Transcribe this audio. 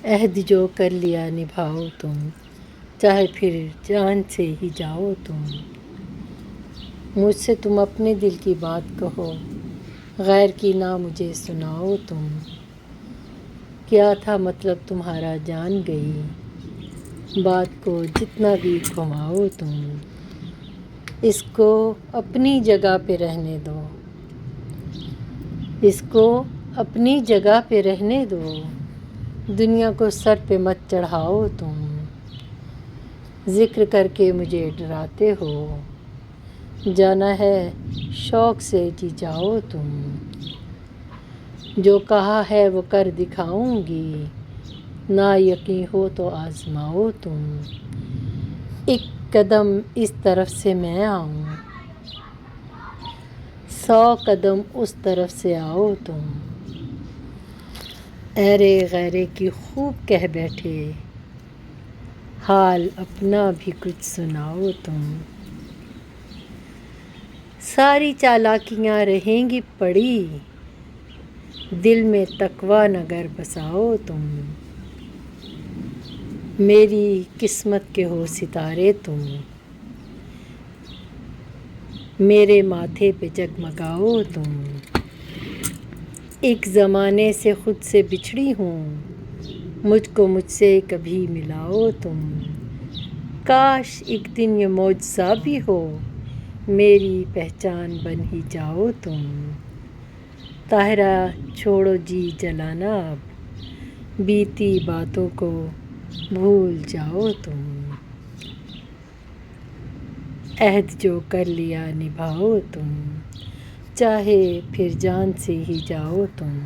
عہد جو کر لیا نبھاؤ تم، چاہے پھر جان سے ہی جاؤ تم۔ مجھ سے تم اپنے دل کی بات کہو، غیر کی نہ مجھے سناؤ تم۔ کیا تھا مطلب تمہارا جان گئی، بات کو جتنا بھی گھماؤ تم۔ اس کو اپنی جگہ پہ رہنے دو، اس کو اپنی جگہ پہ رہنے دو، دنیا کو سر پہ مت چڑھاؤ تم۔ ذکر کر کے مجھے ڈراتے ہو، جانا ہے شوق سے جی جاؤ تم۔ جو کہا ہے وہ کر دکھاؤں گی، نا یقین ہو تو آزماؤ تم۔ ایک قدم اس طرف سے میں آؤں، 100 قدم اس طرف سے آؤ تم۔ ایرے غیرے کی خوب کہہ بیٹھے، حال اپنا بھی کچھ سناؤ تم۔ ساری چالاکیاں رہیں گی پڑی، دل میں تقویٰ نگر بساؤ تم۔ میری قسمت کے ہو ستارے تم، میرے ماتھے پہ جگمگاؤ تم۔ ایک زمانے سے خود سے بچھڑی ہوں، مجھ کو مجھ سے کبھی ملاؤ تم۔ کاش ایک دن یہ معجزہ بھی ہو، میری پہچان بن ہی جاؤ تم۔ طاہرہ چھوڑو جی جلانا اب، بیتی باتوں کو بھول جاؤ تم۔ عہد جو کر لیا نبھاؤ تم، چاہے پھر جان سے ہی جاؤ تم۔